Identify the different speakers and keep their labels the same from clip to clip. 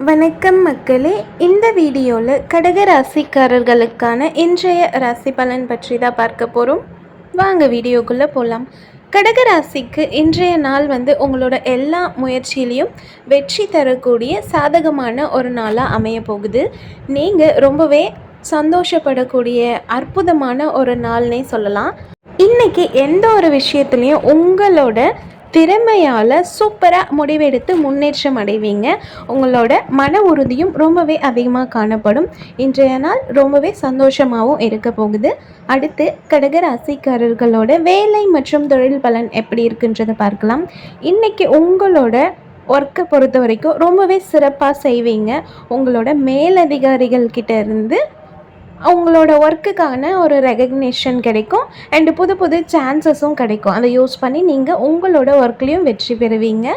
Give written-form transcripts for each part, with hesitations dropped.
Speaker 1: வணக்கம் மக்களே. இந்த வீடியோவில் கடக ராசிக்காரர்களுக்கான இன்றைய ராசி பலன் பற்றி தான் பார்க்க போகிறோம். வாங்க வீடியோக்குள்ளே போகலாம். கடக ராசிக்கு இன்றைய நாள் உங்களோட எல்லா முயற்சியிலையும் வெற்றி தரக்கூடிய சாதகமான ஒரு நாளாக அமைய போகுது. நீங்கள் ரொம்பவே சந்தோஷப்படக்கூடிய அற்புதமான ஒரு நாள்னே சொல்லலாம். இன்றைக்கி எந்த ஒரு விஷயத்துலையும் உங்களோட திறமையால் சூப்பராக முடிவெடுத்து முன்னேற்றம் அடைவீங்க. உங்களோட மன உறுதியும் ரொம்பவே அதிகமாக காணப்படும். இன்றைய நாள் ரொம்பவே சந்தோஷமாகவும் இருக்க போகுது. அடுத்து கடக ராசிக்காரர்களோட வேலை மற்றும் தொழில் பலன் எப்படி இருக்குன்றதை பார்க்கலாம். இன்றைக்கி உங்களோட ஒர்க்கை பொறுத்த வரைக்கும் ரொம்பவே சிறப்பாக செய்வீங்க. உங்களோட மேலதிகாரிகள் கிட்ட இருந்து அவங்களோட ஒர்க்குக்கான ஒரு ரெகக்னேஷன் கிடைக்கும் அண்டு புது புது சான்சஸும் கிடைக்கும். அதை யூஸ் பண்ணி நீங்கள் உங்களோட ஒர்க்லேயும் வெற்றி பெறுவீங்க.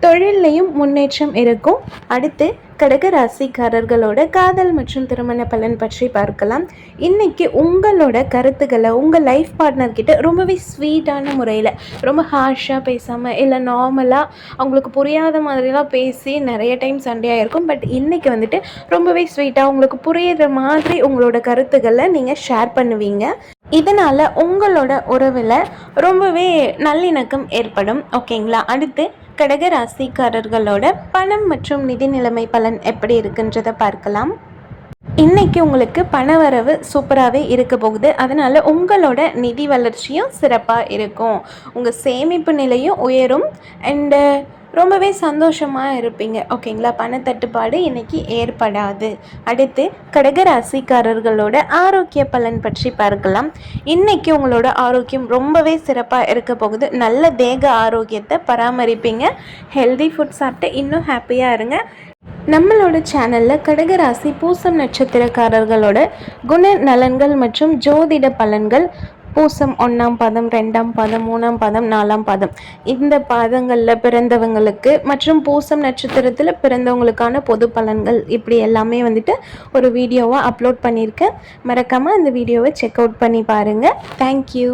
Speaker 1: தொழில்லையும் முன்னேற்றம் இருக்கும். அடுத்து கடக ராசிக்காரர்களோட காதல் மற்றும் திருமண பலன் பற்றி பார்க்கலாம். இன்றைக்கி உங்களோட கருத்துக்களை உங்கள் லைஃப் பார்ட்னர்கிட்ட ரொம்பவே ஸ்வீட்டான முறையில், ரொம்ப ஹார்ஷாக பேசாமல், இல்லை நார்மலாக அவங்களுக்கு புரியாத மாதிரிலாம் பேசி நிறைய டைம் சண்டையாக இருக்கும். பட் இன்றைக்கி ரொம்பவே ஸ்வீட்டாக உங்களுக்கு புரியுற மாதிரி உங்களோட கருத்துக்களை நீங்கள் ஷேர் பண்ணுவீங்க. இதனால் உங்களோட உறவில் ரொம்பவே நல்லிணக்கம் ஏற்படும். ஓகேங்களா? அடுத்து கடக ராசிக்காரர்களோட பணம் மற்றும் நிதி நிலைமை பலன் எப்படி இருக்குன்றதை பார்க்கலாம். இன்றைக்கி உங்களுக்கு பணவரவு சூப்பராகவே இருக்க போகுது. அதனால் உங்களோட நிதி வளர்ச்சியும் சிறப்பாக இருக்கும். உங்கள் சேமிப்பு நிலையும் உயரும் அண்டு ரொம்பவே சந்தோஷமாக இருப்பீங்க. ஓகேங்களா? பணத்தட்டுப்பாடு இன்றைக்கி ஏற்படாது. அடுத்து கடக ராசிக்காரர்களோட ஆரோக்கிய பலன் பற்றி பார்க்கலாம். இன்றைக்கி உங்களோட ஆரோக்கியம் ரொம்பவே சிறப்பாக இருக்க போகுது. நல்ல தேக ஆரோக்கியத்தை பராமரிப்பீங்க. ஹெல்தி ஃபுட் சாப்பிட்டு இன்னும் ஹாப்பியாக இருங்க. நம்மளோட சேனலில் கடகராசி பூசம் நட்சத்திரக்காரர்களோட குண நலன்கள் மற்றும் ஜோதிட பலன்கள், பூசம் 1ஆம் பாதம், 2ஆம் பாதம், 3ஆம் பாதம், 4ஆம் பாதம், இந்த பாதங்களில் பிறந்தவங்களுக்கு மற்றும் பூசம் நட்சத்திரத்தில் பிறந்தவங்களுக்கான பொது பலன்கள், இப்படி எல்லாமே ஒரு வீடியோவாக அப்லோட் பண்ணியிருக்கேன். மறக்காமல் அந்த வீடியோவை செக் அவுட் பண்ணி பாருங்கள். தேங்க்யூ.